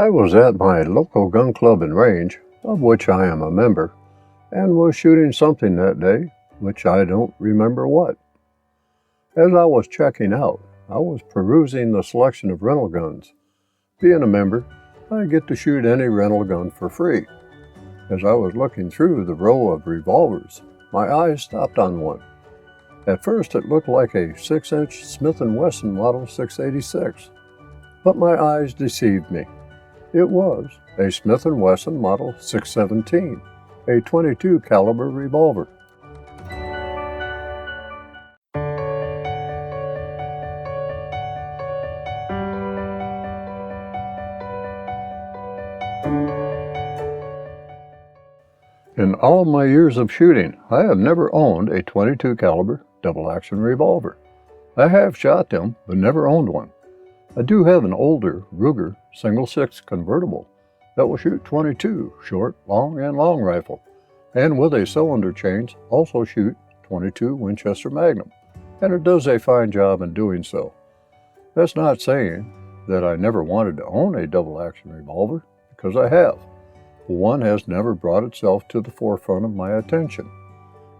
I was at my local gun club and range, of which I am a member, and was shooting something that day, which I don't remember what. As I was checking out, I was perusing the selection of rental guns. Being a member, I get to shoot any rental gun for free. As I was looking through the row of revolvers, my eyes stopped on one. At first it looked like a 6-inch Smith and Wesson Model 686, but my eyes deceived me. It was a Smith and Wesson Model 617, a .22 caliber revolver. In all my years of shooting, I have never owned a .22 caliber double-action revolver. I have shot them, but never owned one. I do have an older Ruger single-six convertible that will shoot .22 short, long, and long rifle, and with a cylinder change also shoot .22 Winchester Magnum, and it does a fine job in doing so. That's not saying that I never wanted to own a double-action revolver, because I have. One has never brought itself to the forefront of my attention,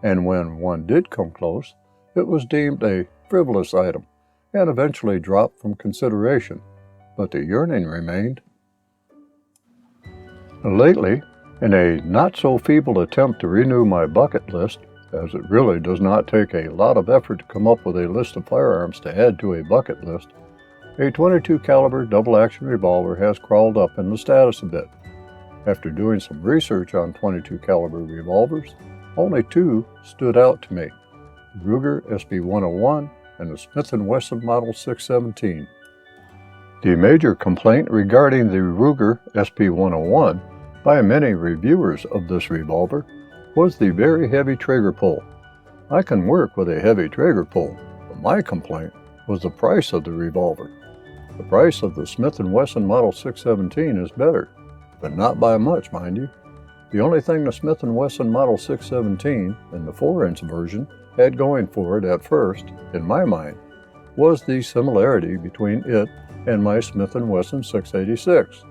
and when one did come close, it was deemed a frivolous item and eventually dropped from consideration, but the yearning remained. Lately, in a not-so-feeble attempt to renew my bucket list, as it really does not take a lot of effort to come up with a list of firearms to add to a bucket list, a .22 caliber double-action revolver has crawled up in the status a bit. After doing some research on .22 caliber revolvers, only two stood out to me: the Ruger SP101 and the Smith and Wesson Model 617. The major complaint regarding the Ruger SP101 by many reviewers of this revolver was the very heavy trigger pull. I can work with a heavy trigger pull, but my complaint was the price of the revolver. The price of the Smith and Wesson Model 617 is better, but not by much, mind you. The only thing the Smith & Wesson Model 617 and the 4-inch version had going for it at first, in my mind, was the similarity between it and my Smith & Wesson 686.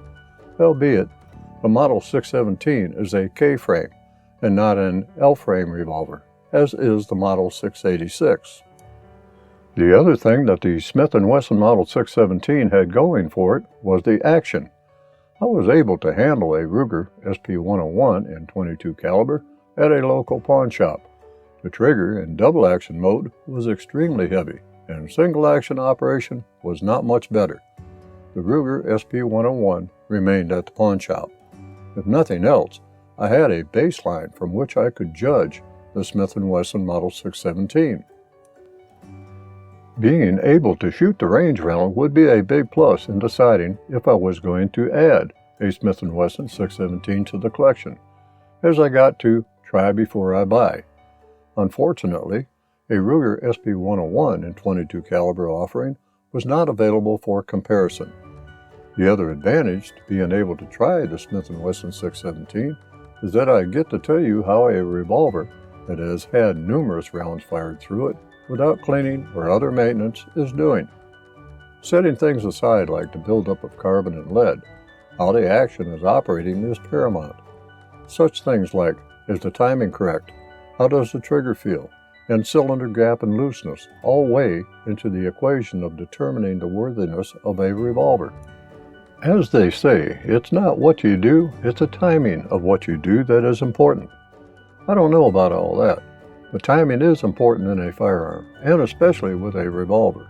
Albeit, the Model 617 is a K-frame and not an L-frame revolver, as is the Model 686. The other thing that the Smith & Wesson Model 617 had going for it was the action. I was able to handle a Ruger SP101 in .22 caliber at a local pawn shop. The trigger in double-action mode was extremely heavy, and single-action operation was not much better. The Ruger SP101 remained at the pawn shop. If nothing else, I had a baseline from which I could judge the Smith & Wesson Model 617. Being able to shoot the range rental would be a big plus in deciding if I was going to add a Smith & Wesson 617 to the collection, as I got to try before I buy. Unfortunately, a Ruger SP101 in .22 caliber offering was not available for comparison. The other advantage to being able to try the Smith & Wesson 617 is that I get to tell you how a revolver that has had numerous rounds fired through it without cleaning or other maintenance is doing. Setting things aside like the buildup of carbon and lead, how the action is operating is paramount. Such things like, is the timing correct? How does the trigger feel? And cylinder gap and looseness all weigh into the equation of determining the worthiness of a revolver. As they say, it's not what you do, it's the timing of what you do that is important. I don't know about all that, but timing is important in a firearm, and especially with a revolver.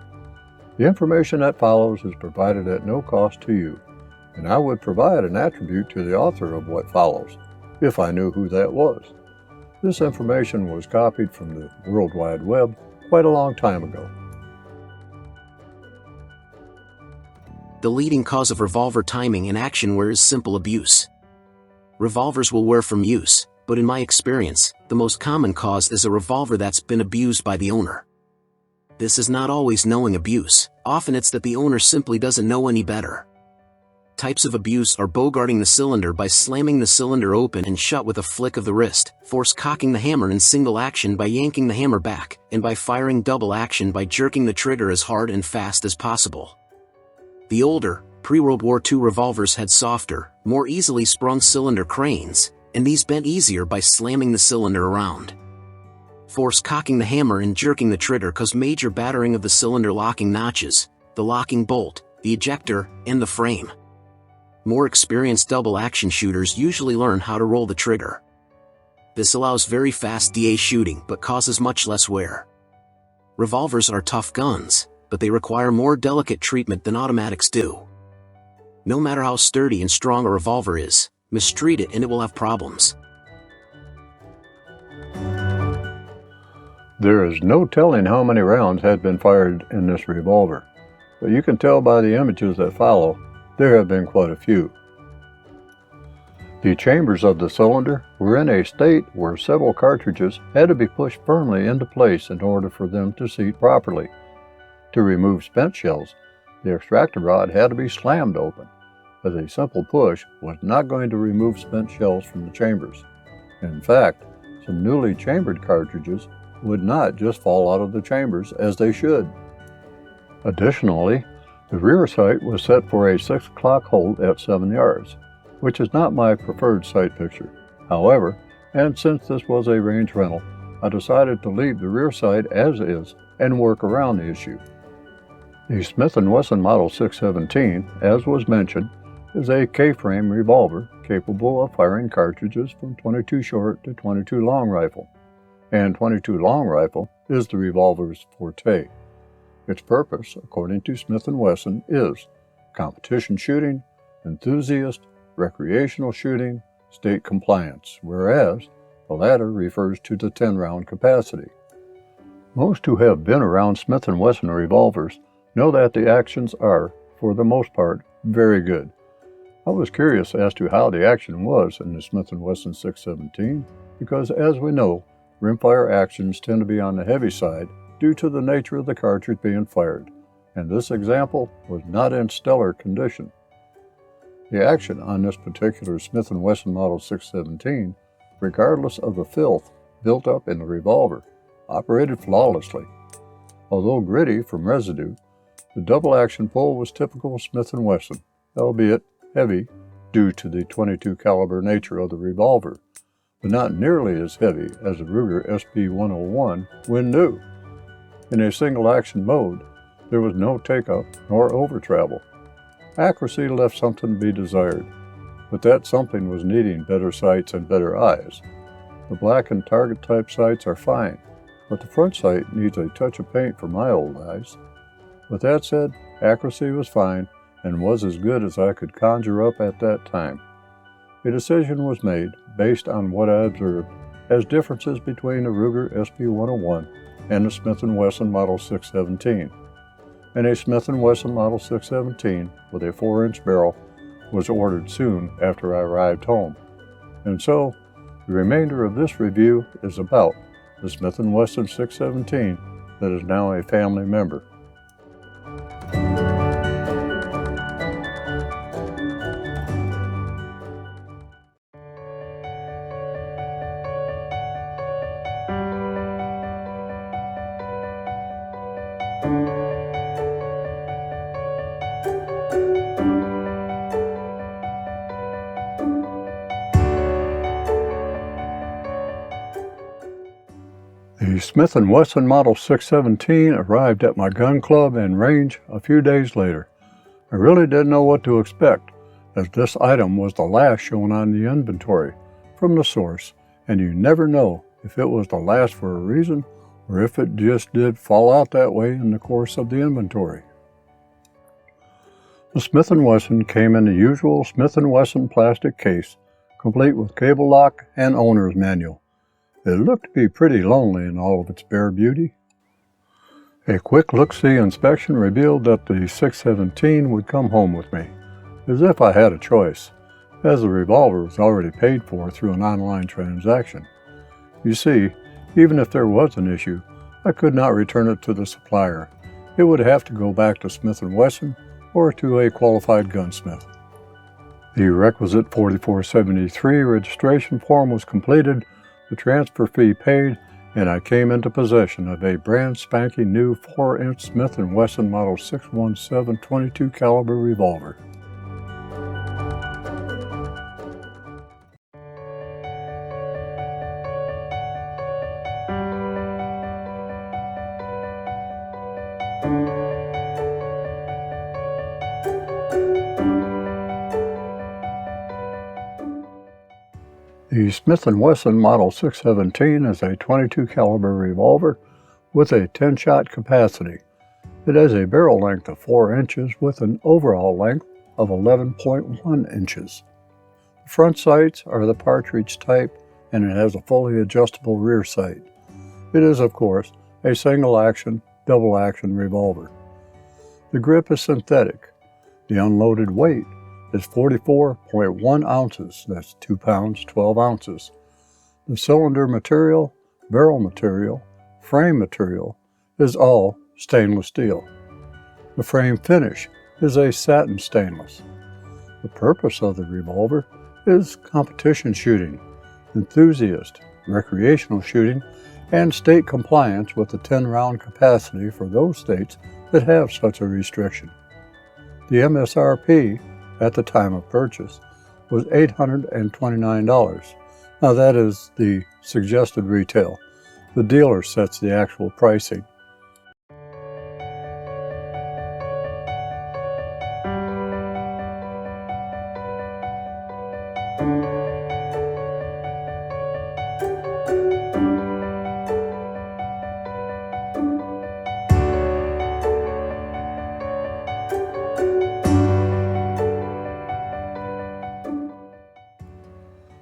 The information that follows is provided at no cost to you, and I would provide an attribute to the author of what follows, if I knew who that was. This information was copied from the World Wide Web quite a long time ago. The leading cause of revolver timing and action wear is simple abuse. Revolvers will wear from use, but in my experience, the most common cause is a revolver that's been abused by the owner. This is not always knowing abuse, often it's that the owner simply doesn't know any better. Types of abuse are bogarting the cylinder by slamming the cylinder open and shut with a flick of the wrist, force cocking the hammer in single action by yanking the hammer back, and by firing double action by jerking the trigger as hard and fast as possible. The older, Pre-World War II revolvers had softer, more easily sprung cylinder cranes, and these bent easier by slamming the cylinder around. Force cocking the hammer and jerking the trigger caused major battering of the cylinder locking notches, the locking bolt, the ejector, and the frame. More experienced double-action shooters usually learn how to roll the trigger. This allows very fast DA shooting but causes much less wear. Revolvers are tough guns, but they require more delicate treatment than automatics do. No matter how sturdy and strong a revolver is, mistreat it and it will have problems. There is no telling how many rounds had been fired in this revolver, but you can tell by the images that follow, there have been quite a few. The chambers of the cylinder were in a state where several cartridges had to be pushed firmly into place in order for them to seat properly. To remove spent shells, the extractor rod had to be slammed open, as a simple push was not going to remove spent shells from the chambers. In fact, some newly chambered cartridges would not just fall out of the chambers as they should. Additionally, the rear sight was set for a 6 o'clock hold at 7 yards, which is not my preferred sight picture. However, and since this was a range rental, I decided to leave the rear sight as is and work around the issue. The Smith and Wesson Model 617, as was mentioned, is a K-frame revolver capable of firing cartridges from .22 short to .22 long rifle, and .22 long rifle is the revolver's forte. Its purpose, according to Smith and Wesson, is competition shooting, enthusiast, recreational shooting, state compliance, whereas the latter refers to the 10-round capacity. Most who have been around Smith and Wesson revolvers know that the actions are, for the most part, very good. I was curious as to how the action was in the Smith and Wesson 617 because, as we know, rimfire actions tend to be on the heavy side due to the nature of the cartridge being fired, and this example was not in stellar condition. The action on this particular Smith and Wesson Model 617, regardless of the filth built up in the revolver, operated flawlessly. Although gritty from residue, the double-action pull was typical Smith & Wesson, albeit heavy due to the .22 caliber nature of the revolver, but not nearly as heavy as the Ruger SP101 when new. In a single-action mode, there was no take-up nor over-travel. Accuracy left something to be desired, but that something was needing better sights and better eyes. The black and target-type sights are fine, but the front sight needs a touch of paint for my old eyes. With that said, accuracy was fine and was as good as I could conjure up at that time. A decision was made based on what I observed as differences between the Ruger SP101 and the Smith & Wesson Model 617. And a Smith & Wesson Model 617 with a 4-inch barrel was ordered soon after I arrived home. And so, the remainder of this review is about the Smith & Wesson 617 that is now a family member. The Smith & Wesson Model 617 arrived at my gun club and range a few days later. I really didn't know what to expect, as this item was the last shown on the inventory from the source, and you never know if it was the last for a reason or if it just did fall out that way in the course of the inventory. The Smith & Wesson came in the usual Smith & Wesson plastic case, complete with cable lock and owner's manual. It looked to be pretty lonely in all of its bare beauty. A quick look-see inspection revealed that the 617 would come home with me, as if I had a choice, as the revolver was already paid for through an online transaction. You see, even if there was an issue, I could not return it to the supplier. It would have to go back to Smith & Wesson or to a qualified gunsmith. The requisite 4473 registration form was completed, the transfer fee paid, and I came into possession of a brand spanking new 4-inch Smith & Wesson Model 617 .22 caliber revolver. The Smith and Wesson Model 617 is a .22 caliber revolver with a 10-shot capacity. It has a barrel length of 4 inches with an overall length of 11.1 inches. The front sights are the partridge type, and it has a fully adjustable rear sight. It is, of course, a single-action, double-action revolver. The grip is synthetic. The unloaded weight is 44.1 ounces, that's 2 pounds, 12 ounces. The cylinder material, barrel material, frame material is all stainless steel. The frame finish is a satin stainless. The purpose of the revolver is competition shooting, enthusiast, recreational shooting, and state compliance with the 10-round capacity for those states that have such a restriction. The MSRP at the time of purchase was $829. Now that is the suggested retail. The dealer sets the actual pricing.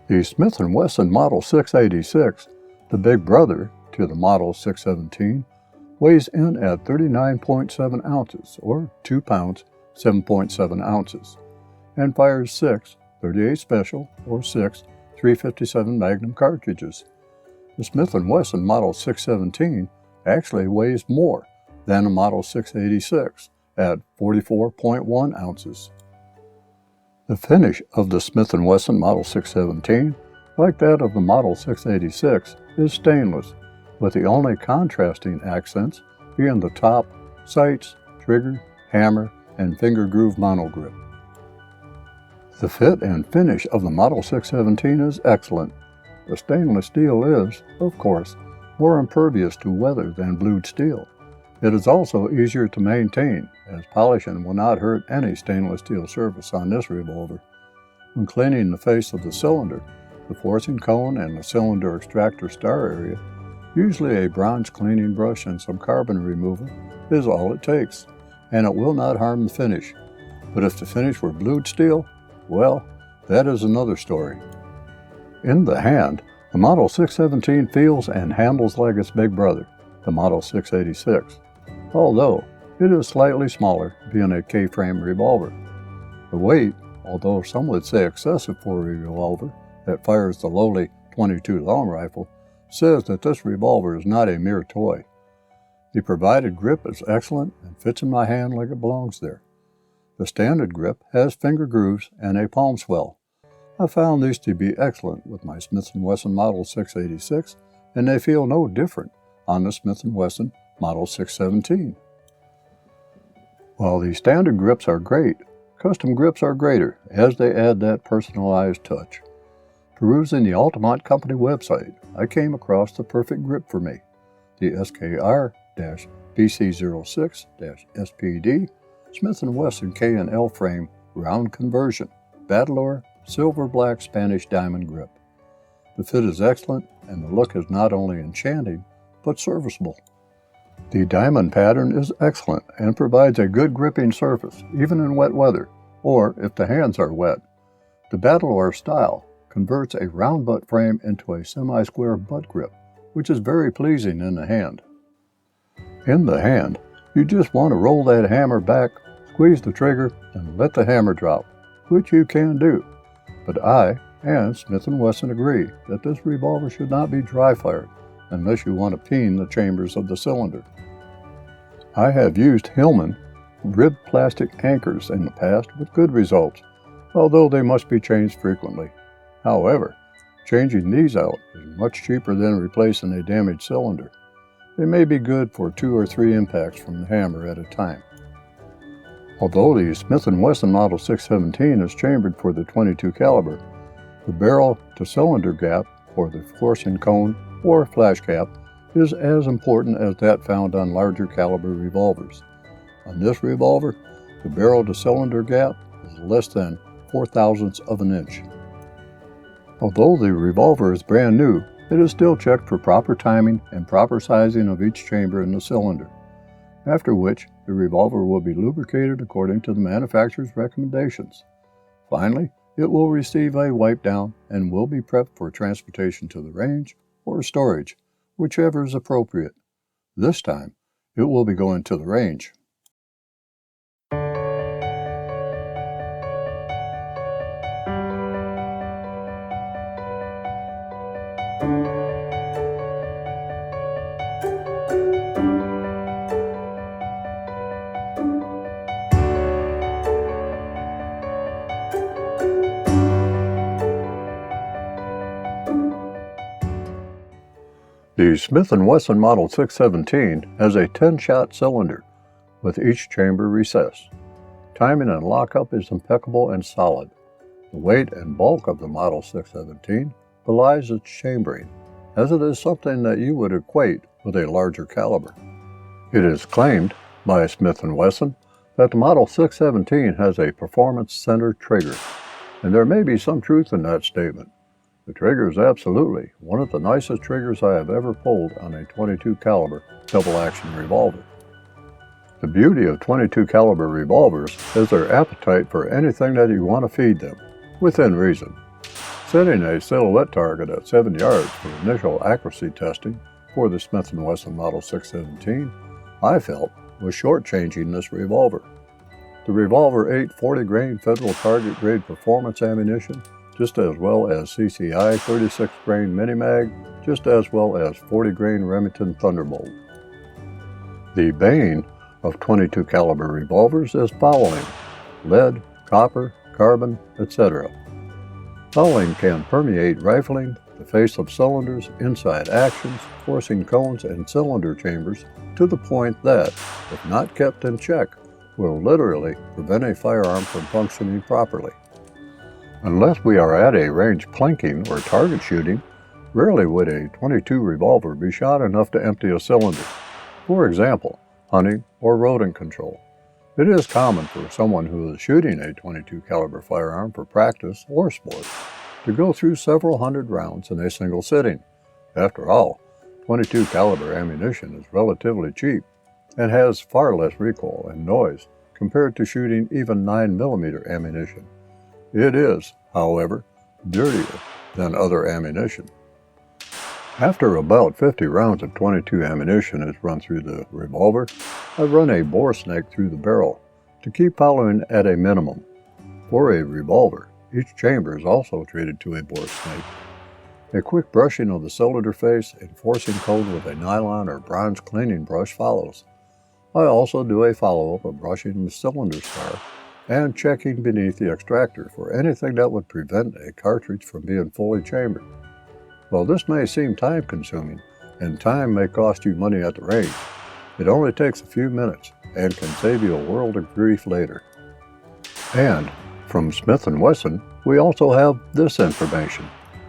The Smith and Wesson Model 686, the big brother to the Model 617, weighs in at 39.7 ounces, or 2 pounds, 7.7 ounces, and fires 6 .38 Special, or 6 .357 Magnum cartridges. The Smith and Wesson Model 617 actually weighs more than the Model 686 at 44.1 ounces. The finish of the Smith & Wesson Model 617, like that of the Model 686, is stainless, with the only contrasting accents being the top, sights, trigger, hammer, and finger groove monogrip. The fit and finish of the Model 617 is excellent. The stainless steel is, of course, more impervious to weather than blued steel. It is also easier to maintain, as polishing will not hurt any stainless steel surface on this revolver. When cleaning the face of the cylinder, the forcing cone and the cylinder extractor star area, usually a bronze cleaning brush and some carbon removal is all it takes, and it will not harm the finish. But if the finish were blued steel, well, that is another story. In the hand, the Model 617 feels and handles like its big brother, the Model 686. Although it is slightly smaller, being a K-frame revolver. The weight, although some would say excessive for a revolver that fires the lowly .22 long rifle, says that this revolver is not a mere toy. The provided grip is excellent and fits in my hand like it belongs there. The standard grip has finger grooves and a palm swell. I found these to be excellent with my Smith & Wesson Model 686, and they feel no different on the Smith & Wesson Model 617. While the standard grips are great, custom grips are greater as they add that personalized touch. Perusing the Altamont Company website, I came across the perfect grip for me, the SKR-BC06-SPD Smith & Wesson K&L frame round conversion Battler silver black Spanish diamond grip. The fit is excellent and the look is not only enchanting but serviceable. The diamond pattern is excellent and provides a good gripping surface, even in wet weather, or if the hands are wet. The Battler style converts a round butt frame into a semi-square butt grip, which is very pleasing in the hand. In the hand, you just want to roll that hammer back, squeeze the trigger, and let the hammer drop, which you can do. But I and Smith & Wesson agree that this revolver should not be dry-fired unless you want to peen the chambers of the cylinder. I have used Hillman ribbed plastic anchors in the past with good results, although they must be changed frequently. However, changing these out is much cheaper than replacing a damaged cylinder. They may be good for 2 or 3 impacts from the hammer at a time. Although the Smith & Wesson Model 617 is chambered for the .22 caliber, the barrel to cylinder gap, or the forcing cone or flash cap, is as important as that found on larger caliber revolvers. On this revolver, the barrel to cylinder gap is less than 4/1000 of an inch. Although the revolver is brand new, it is still checked for proper timing and proper sizing of each chamber in the cylinder, after which the revolver will be lubricated according to the manufacturer's recommendations. Finally, it will receive a wipe down and will be prepped for transportation to the range or storage, whichever is appropriate. This time, it will be going to the range. The Smith and Wesson Model 617 has a 10-shot cylinder with each chamber recessed. Timing and lockup is impeccable and solid. The weight and bulk of the Model 617 belies its chambering, as it is something that you would equate with a larger caliber. It is claimed by Smith and Wesson that the Model 617 has a performance-centered trigger, and there may be some truth in that statement. The trigger is absolutely one of the nicest triggers I have ever pulled on a .22 caliber double-action revolver. The beauty of .22 caliber revolvers is their appetite for anything that you want to feed them, within reason. Setting a silhouette target at 7 yards for initial accuracy testing for the Smith & Wesson Model 617, I felt was shortchanging this revolver. The revolver ate 40-grain Federal Target Grade Performance ammunition, just as well as CCI 36-grain Mini-Mag, just as well as 40-grain Remington Thunderbolt. The bane of .22 caliber revolvers is fouling: lead, copper, carbon, etc. Fouling can permeate rifling, the face of cylinders, inside actions, forcing cones and cylinder chambers to the point that, if not kept in check, will literally prevent a firearm from functioning properly. Unless we are at a range plinking or target shooting, rarely would a .22 revolver be shot enough to empty a cylinder. For example, hunting or rodent control. It is common for someone who is shooting a .22 caliber firearm for practice or sport to go through several hundred rounds in a single sitting. After all, .22 caliber ammunition is relatively cheap and has far less recoil and noise compared to shooting even 9mm ammunition. It is, however, dirtier than other ammunition. After about 50 rounds of .22 ammunition is run through the revolver, I run a bore snake through the barrel to keep fouling at a minimum. For a revolver, each chamber is also treated to a bore snake. A quick brushing of the cylinder face and forcing code with a nylon or bronze cleaning brush follows. I also do a follow-up of brushing the cylinder spar and checking beneath the extractor for anything that would prevent a cartridge from being fully chambered. While this may seem time-consuming, and time may cost you money at the range, it only takes a few minutes and can save you a world of grief later. And from Smith & Wesson, we also have this information.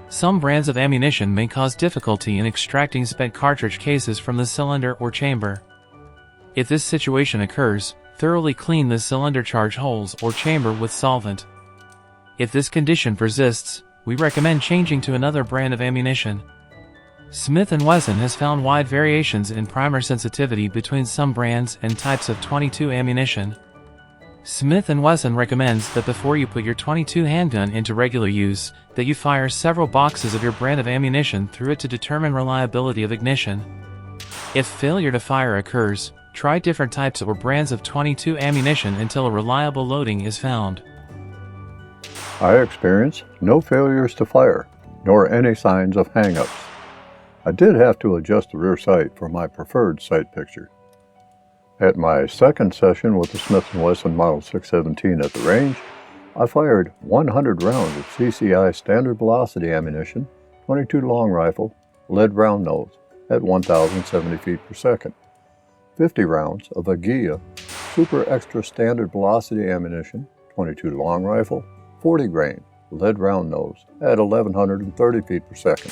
Some brands of ammunition may cause difficulty in extracting spent cartridge cases from the cylinder or chamber. If this situation occurs, thoroughly clean the cylinder charge holes or chamber with solvent. If this condition persists, we recommend changing to another brand of ammunition. Smith & Wesson has found wide variations in primer sensitivity between some brands and types of .22 ammunition. Smith & Wesson recommends that before you put your .22 handgun into regular use, that you fire several boxes of your brand of ammunition through it to determine reliability of ignition. If failure to fire occurs, try different types or brands of .22 ammunition until a reliable loading is found. I experienced no failures to fire, nor any signs of hang-ups. I did have to adjust the rear sight for my preferred sight picture. At my second session with the Smith & Wesson Model 617 at the range, I fired 100 rounds of CCI standard velocity ammunition, .22 long rifle, lead round nose, at 1,070 feet per second. 50 rounds of Aguilla Super Extra Standard Velocity ammunition, .22 long rifle, 40 grain, lead round nose at 1,130 feet per second,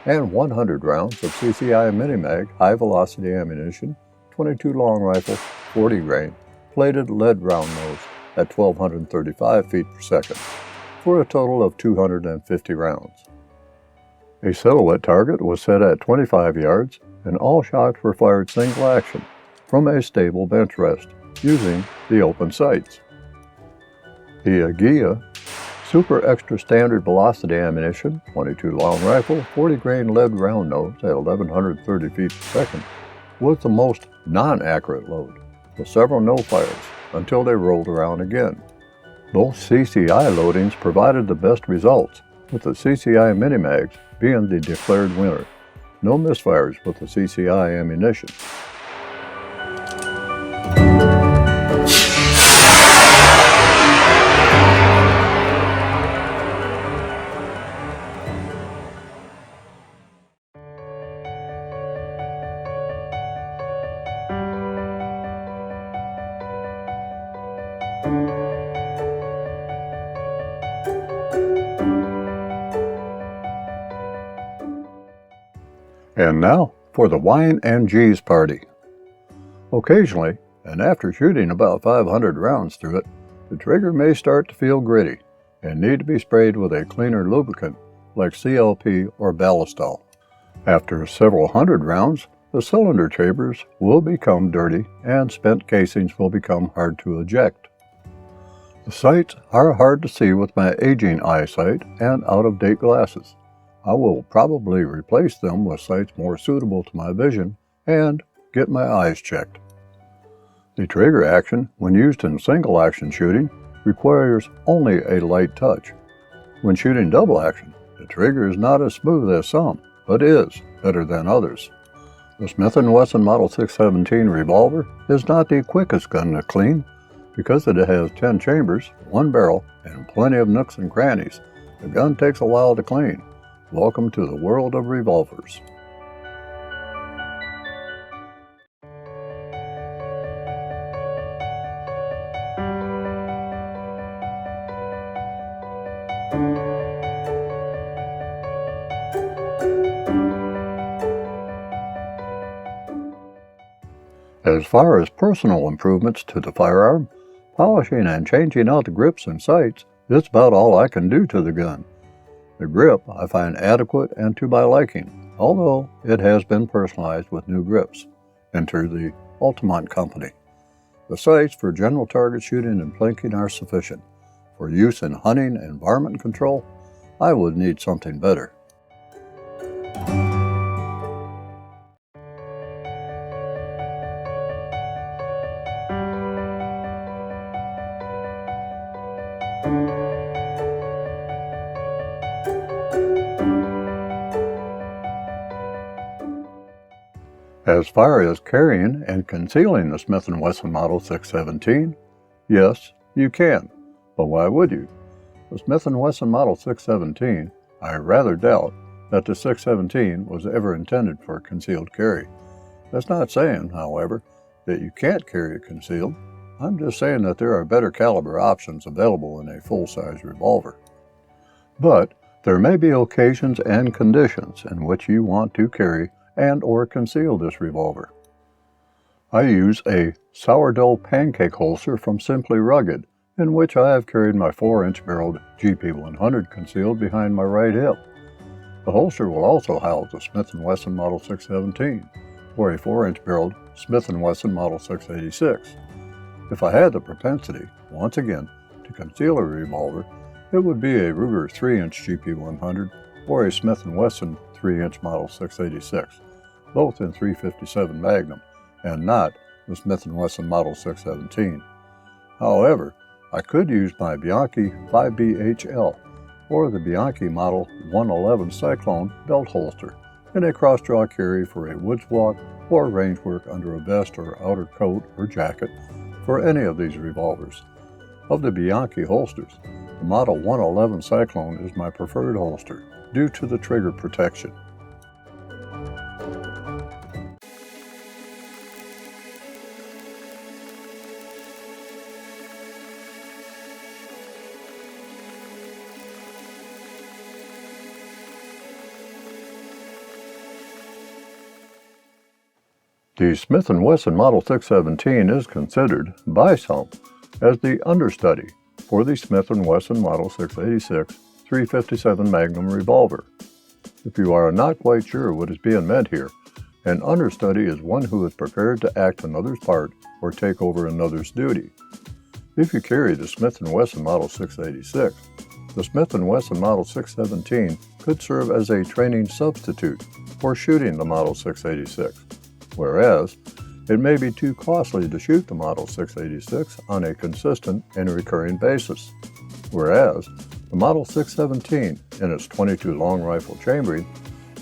and 100 rounds of CCI Mini-Mag high velocity ammunition, .22 long rifle, 40 grain, plated lead round nose at 1,235 feet per second. for a total of 250 rounds. A silhouette target was set at 25 yards, and all shots were fired single action from a stable bench rest using the open sights. The Agia Super Extra Standard Velocity Ammunition 22 long rifle 40 grain lead round nose at 1130 feet per second was the most non-accurate load, with several no fires until they rolled around again. Both CCI loadings provided the best results, with the CCI Minimags being the declared winner. No misfires with the CCI ammunition. And now for the Wine and G's party. Occasionally, and after shooting about 500 rounds through it, the trigger may start to feel gritty and need to be sprayed with a cleaner lubricant like CLP or Ballistol. After several hundred rounds, the cylinder chambers will become dirty and spent casings will become hard to eject. The sights are hard to see with my aging eyesight and out-of-date glasses. I will probably replace them with sights more suitable to my vision and get my eyes checked. The trigger action, when used in single action shooting, requires only a light touch. When shooting double action, the trigger is not as smooth as some, but is better than others. The Smith and Wesson Model 617 revolver is not the quickest gun to clean because it has 10 chambers, 1 barrel, and plenty of nooks and crannies. The gun takes a while to clean. Welcome to the world of revolvers. As far as personal improvements to the firearm, polishing and changing out the grips and sights is about all I can do to the gun. The grip I find adequate and to my liking, although it has been personalized with new grips. Enter the Altamont Company. The sights for general target shooting and plinking are sufficient. For use in hunting and varmint control, I would need something better. As far as carrying and concealing the Smith and Wesson Model 617, yes, you can. But why would you? The Smith and Wesson Model 617, I rather doubt that the 617 was ever intended for concealed carry. That's not saying, however, that you can't carry it concealed. I'm just saying that there are better caliber options available in a full-size revolver. But there may be occasions and conditions in which you want to carry and or conceal this revolver. I use a sourdough pancake holster from Simply Rugged, in which I have carried my 4-inch barreled GP100 concealed behind my right hip. The holster will also house the Smith & Wesson Model 617, or a 4-inch barreled Smith & Wesson Model 686. If I had the propensity, once again, to conceal a revolver, it would be a Ruger 3-inch GP100 or a Smith & Wesson 3-inch Model 686, both in .357 Magnum, and not the Smith & Wesson Model 617. However, I could use my Bianchi 5BHL or the Bianchi Model 111 Cyclone belt holster in a cross-draw carry for a woods walk or range work under a vest or outer coat or jacket for any of these revolvers. Of the Bianchi holsters, the Model 111 Cyclone is my preferred holster due to the trigger protection. The Smith & Wesson Model 617 is considered, by some, as the understudy for the Smith and Wesson Model 686 .357 Magnum revolver. If you are not quite sure what is being meant here, an understudy is one who is prepared to act another's part or take over another's duty. If you carry the Smith and Wesson Model 686, the Smith and Wesson Model 617 could serve as a training substitute for shooting the Model 686, whereas it may be too costly to shoot the Model 686 on a consistent and recurring basis, whereas the Model 617 in its .22 long rifle chambering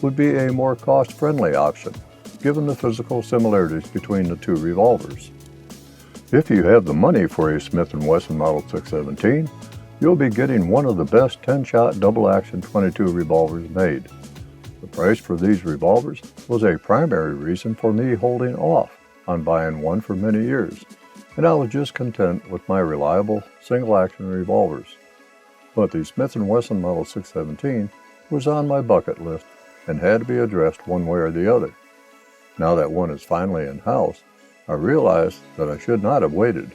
would be a more cost-friendly option, given the physical similarities between the two revolvers. If you have the money for a Smith & Wesson Model 617, you'll be getting one of the best 10-shot double-action .22 revolvers made. The price for these revolvers was a primary reason for me holding off on buying one for many years, and I was just content with my reliable single-action revolvers. But the Smith & Wesson Model 617 was on my bucket list and had to be addressed one way or the other. Now that one is finally in-house, I realized that I should not have waited.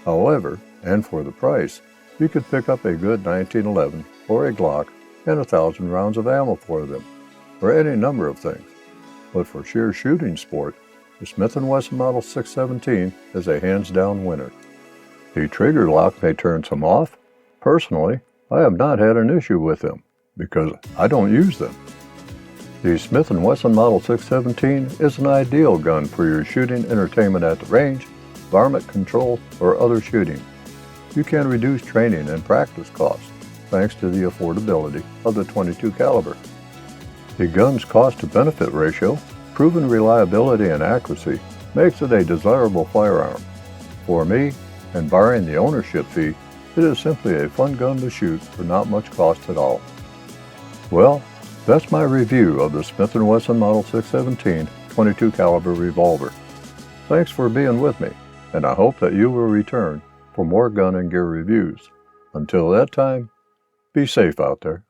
However, and for the price, you could pick up a good 1911 or a Glock and 1,000 rounds of ammo for them, or any number of things. But for sheer shooting sport, the Smith & Wesson Model 617 is a hands-down winner. The trigger lock may turn some off. Personally, I have not had an issue with them, because I don't use them. The Smith & Wesson Model 617 is an ideal gun for your shooting entertainment at the range, varmint control, or other shooting. You can reduce training and practice costs thanks to the affordability of the .22 caliber. The gun's cost-to-benefit ratio, proven reliability and accuracy, makes it a desirable firearm. For me, and barring the ownership fee, it is simply a fun gun to shoot for not much cost at all. Well, that's my review of the Smith & Wesson Model 617 .22 caliber revolver. Thanks for being with me, and I hope that you will return for more gun and gear reviews. Until that time, be safe out there.